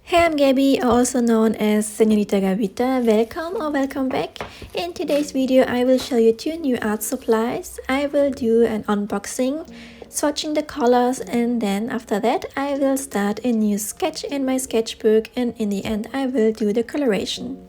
Hey, I'm Gabby, also known as Señorita Gabita. Welcome or welcome back. In today's video, I will show you two new art supplies. I will do an unboxing, swatching the colors, and then after that, I will start a new sketch in my sketchbook, and in the end, I will do the coloration.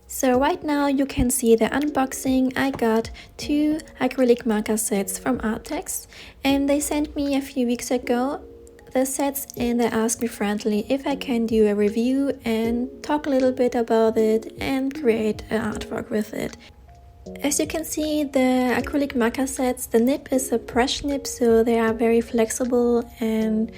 So right now you can see the unboxing. I got two acrylic marker sets from Arrtx, and they sent me a few weeks ago the sets, and they asked me friendly if I can do a review and talk a little bit about it and create an artwork with it. As you can see, the acrylic marker sets, the nib is a brush nib, so they are very flexible and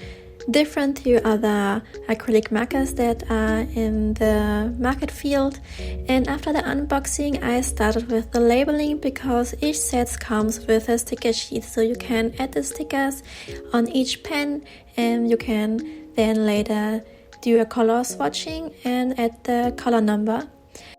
different to other acrylic markers that are in the market field. And after the unboxing, I started with the labeling because each set comes with a sticker sheet, so you can add the stickers on each pen and you can then later do a color swatching and add the color number.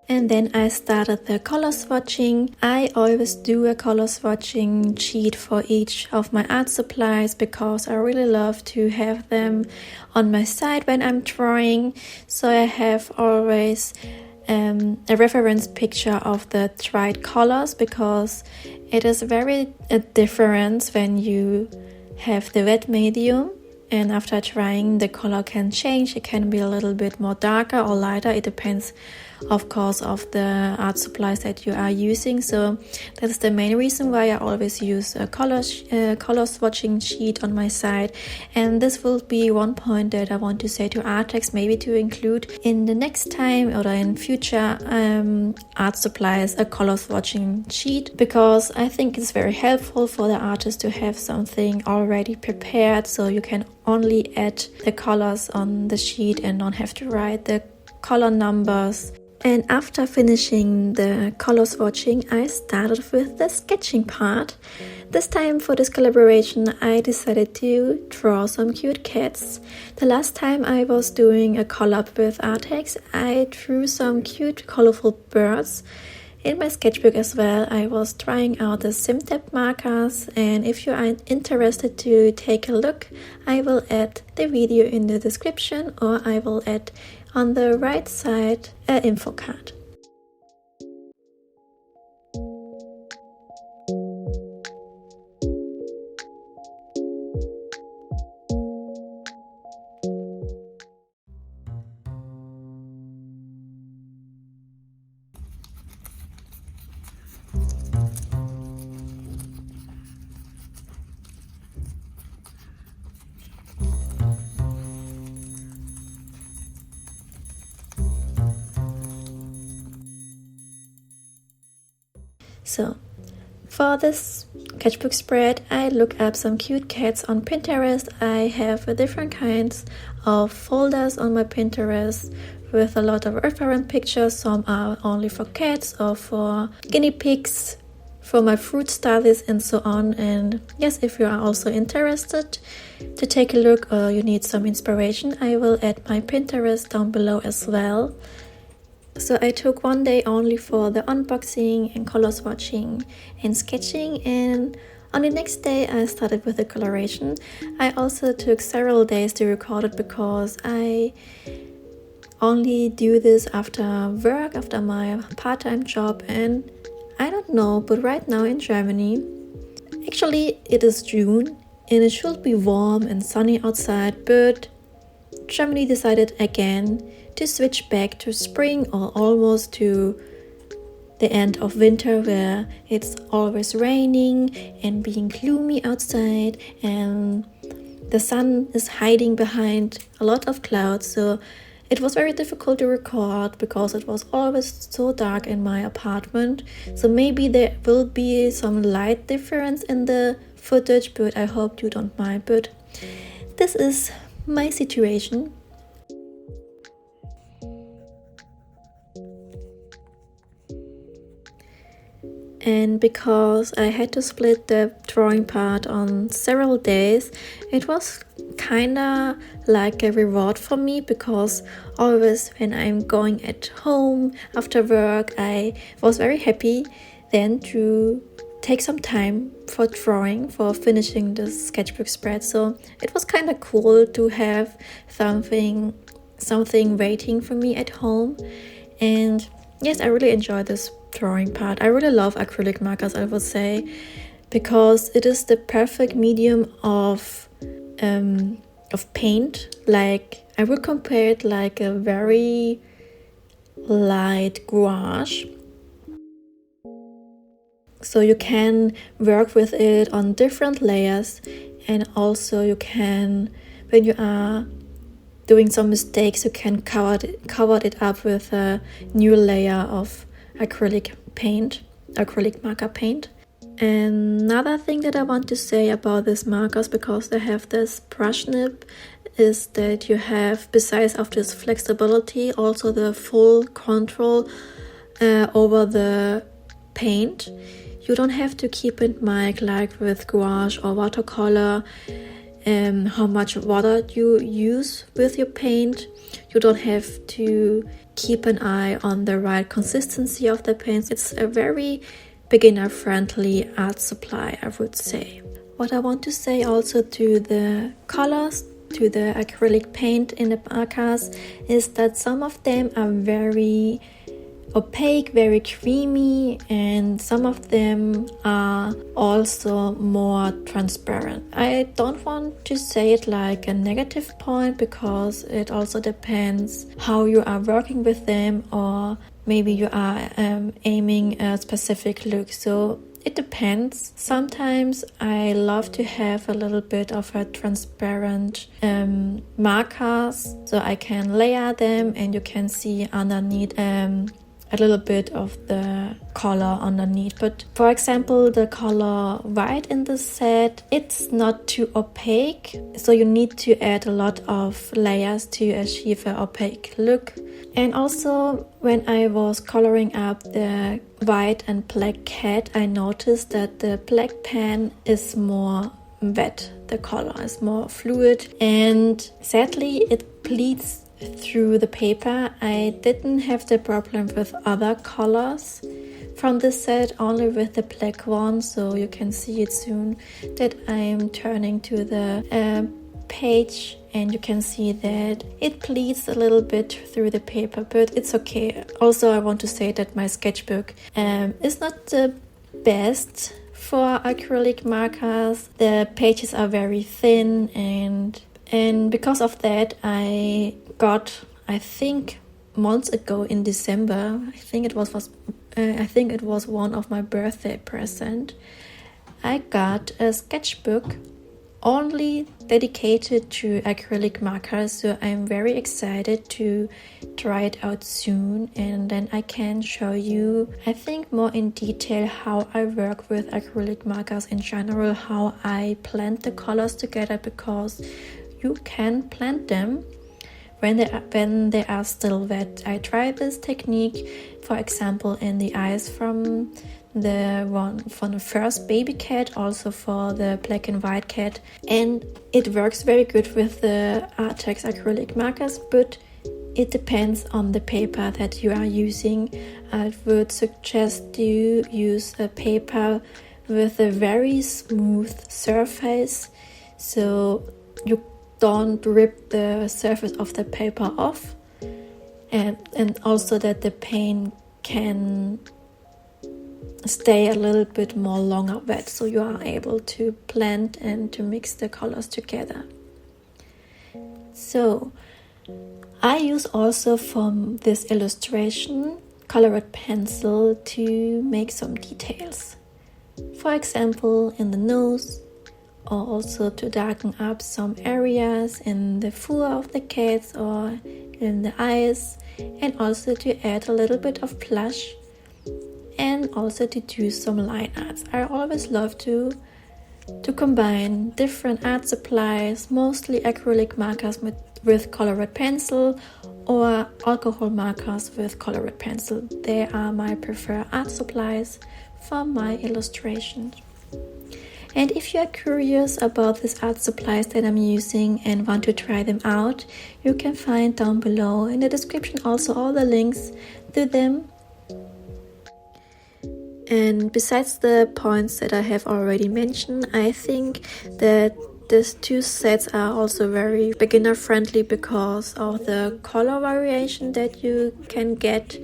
And then I started the color swatching. I always do a color swatching sheet for each of my art supplies because I really love to have them on my side when I'm drawing. So I have always a reference picture of the dried colors because it is very a difference when you have the wet medium. And after drying, the color can change. It can be a little bit more darker or lighter. It depends, of course, of the art supplies that you are using. So that's the main reason why I always use a color swatching sheet on my side. And this will be one point that I want to say to Arrtx, maybe to include in the next time or in future art supplies a color swatching sheet, because I think it's very helpful for the artist to have something already prepared, so you can only add the colors on the sheet and not have to write the color numbers. And after finishing the color swatching, I started with the sketching part. This time for this collaboration, I decided to draw some cute cats. The last time I was doing a collab with Arrtx, I drew some cute colorful birds. In my sketchbook as well, I was trying out the SimTap markers, and if you are interested to take a look, I will add the video in the description, or I will add on the right side an info card. So, for this sketchbook spread, I look up some cute cats on Pinterest. I have different kinds of folders on my Pinterest with a lot of reference pictures. Some are only for cats or for guinea pigs, for my fruit studies and so on. And yes, if you are also interested to take a look or you need some inspiration, I will add my Pinterest down below as well. So I took one day only for the unboxing and color swatching and sketching, and on the next day I started with the coloration. I also took several days to record it because I only do this after work, after my part-time job, and I don't know, but right now in Germany, actually it is June and it should be warm and sunny outside, but Germany decided again to switch back to spring or almost to the end of winter, where it's always raining and being gloomy outside and the sun is hiding behind a lot of clouds. So it was very difficult to record because it was always so dark in my apartment. So maybe there will be some light difference in the footage, but I hope you don't mind. But this is my situation. And because I had to split the drawing part on several days, it was kinda like a reward for me, because always when I'm going at home after work, I was very happy then to take some time for drawing, for finishing the sketchbook spread. So it was kind of cool to have something something waiting for me at home. And yes, I really enjoy this drawing part. I really love acrylic markers, I would say, because it is the perfect medium of paint. Like, I would compare it like a very light gouache. So you can work with it on different layers, and also you can, when you are doing some mistakes, you can cover it up with a new layer of acrylic marker paint. Another thing that I want to say about these markers, because they have this brush nib, is that you have, besides of this flexibility, also the full control over the paint. You don't have to keep in mind, like with gouache or watercolor, how much water you use with your paint. You don't have to keep an eye on the right consistency of the paints. It's a very beginner-friendly art supply, I would say. What I want to say also to the colors, to the acrylic paint in the markers, is that some of them are very opaque, very creamy, and some of them are also more transparent. I don't want to say it like a negative point, because it also depends how you are working with them, or maybe you are aiming a specific look. So it depends. Sometimes I love to have a little bit of a transparent markers, so I can layer them and you can see underneath a little bit of the color underneath. But for example, the color white in this set, it's not too opaque, so you need to add a lot of layers to achieve an opaque look. And also, when I was coloring up the white and black cat, I noticed that the black pen is more wet. The color is more fluid, and sadly it bleeds through the paper. I didn't have the problem with other colors from this set, only with the black one. So you can see it soon that I'm turning to the page, and you can see that it bleeds a little bit through the paper, but it's okay. Also, I want to say that my sketchbook is not the best for acrylic markers. The pages are very thin, and because of that, I got, I think months ago in December, I think it was one of my birthday present, I got a sketchbook only dedicated to acrylic markers. So I'm very excited to try it out soon, and then I can show you, I think, more in detail how I work with acrylic markers in general, how I blend the colors together, because you can blend them when they are still wet. I tried this technique, for example, in the eyes from the first baby cat, also for the black and white cat, and it works very good with the Arrtx acrylic markers, but it depends on the paper that you are using. I would suggest you use a paper with a very smooth surface, so you don't rip the surface of the paper off, and also that the paint can stay a little bit more longer wet, so you are able to blend and to mix the colors together. So I use also from this illustration colored pencil to make some details, for example in the nose, or also to darken up some areas in the fur of the cats or in the eyes, and also to add a little bit of blush, and also to do some line arts. I always love to combine different art supplies, mostly acrylic markers with colored pencil, or alcohol markers with colored pencil. They are my preferred art supplies for my illustrations. And if you are curious about these art supplies that I'm using and want to try them out, you can find down below in the description also all the links to them. And besides the points that I have already mentioned, I think that these two sets are also very beginner friendly because of the color variation that you can get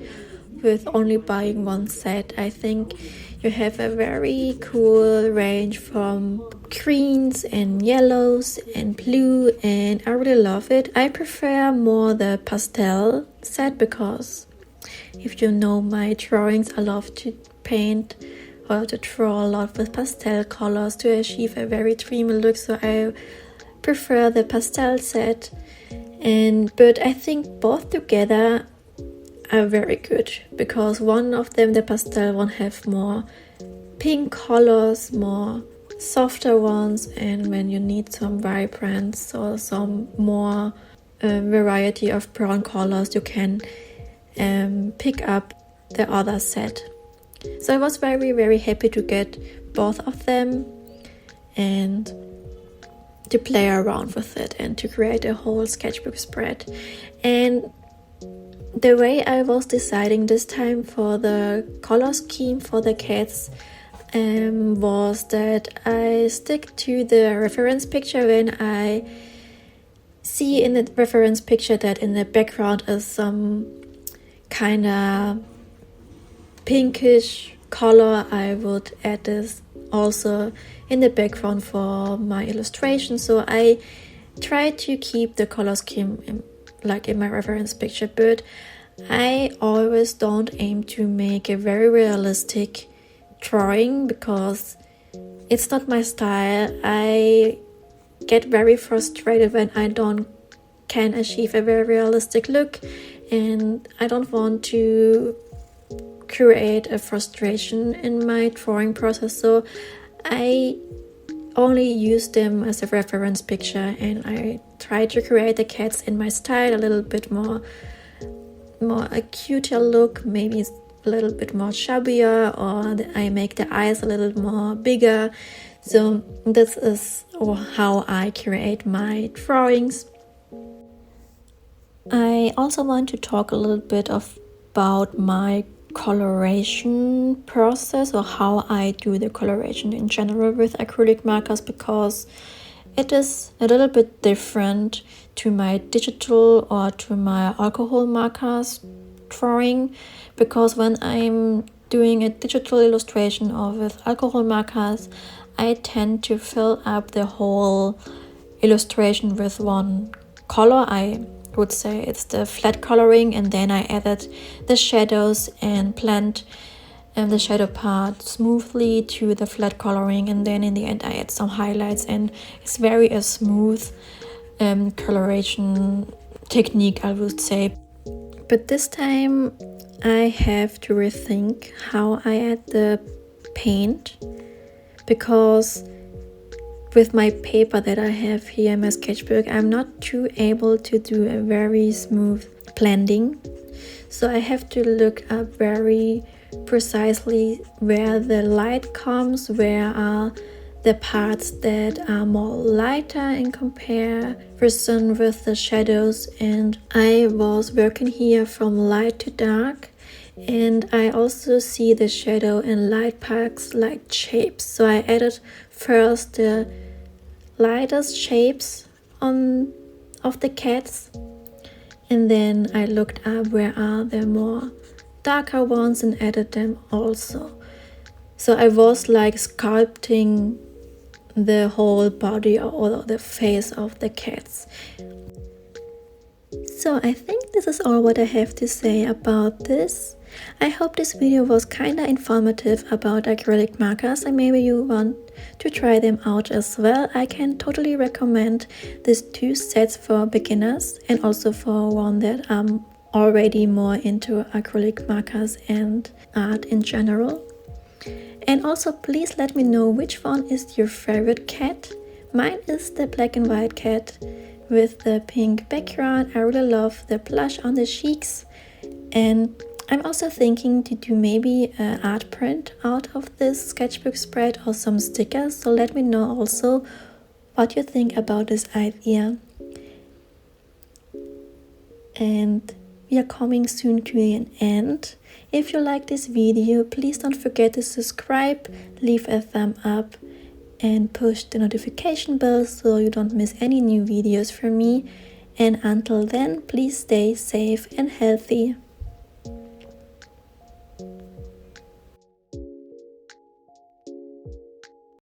with only buying one set. I think you have a very cool range from greens and yellows and blue, and I really love it. I prefer more the pastel set because if you know my drawings, I love to paint or to draw a lot with pastel colors to achieve a very dreamy look, so I prefer the pastel set. But I think both together are very good because one of them, the pastel one, have more pink colors, more softer ones, and when you need some vibrance or some more variety of brown colors, you can pick up the other set. So I was very happy to get both of them and to play around with it and to create a whole sketchbook spread. And the way I was deciding this time for the color scheme for the cats was that I stick to the reference picture when I see in the reference picture that in the background is some kind of pinkish color. I would add this also in the background for my illustration. So I try to keep the color scheme in my reference picture, but I always don't aim to make a very realistic drawing because it's not my style. I get very frustrated when I can achieve a very realistic look, and I don't want to create a frustration in my drawing process, so I only use them as a reference picture, and I try to create the cats in my style, a little bit more a cuter look, maybe a little bit more chubbier, or I make the eyes a little more bigger. So this is how I create my drawings. I also want to talk a little bit about my coloration process, or how I do the coloration in general with acrylic markers, because it is a little bit different to my digital or to my alcohol markers drawing, because when I'm doing a digital illustration or with alcohol markers, I tend to fill up the whole illustration with one color. I would say it's the flat coloring, and then I added the shadows and blend the shadow part smoothly to the flat coloring, and then in the end I add some highlights, and it's very a smooth coloration technique, I would say. But this time I have to rethink how I add the paint, because with my paper that I have here in my sketchbook, I'm not too able to do a very smooth blending. So I have to look up very precisely where the light comes, where are the parts that are more lighter in comparison with the shadows. And I was working here from light to dark, and I also see the shadow and light parts like shapes. So I added first the lightest shapes of the cats, and then I looked up where are the more darker ones and added them also. So I was like sculpting the whole body or the face of the cats. So I think this is all what I have to say about this. I hope this video was kinda informative about acrylic markers, and maybe you want to try them out as well. I can totally recommend these two sets for beginners, and also for one that I'm already more into acrylic markers and art in general. And also please let me know which one is your favorite cat. Mine is the black and white cat with the pink background. I really love the blush on the cheeks, and I'm also thinking to do maybe an art print out of this sketchbook spread or some stickers, so let me know also what you think about this idea. And we are coming soon to an end. If you like this video, please don't forget to subscribe, leave a thumb up, and push the notification bell so you don't miss any new videos from me. And until then, please stay safe and healthy.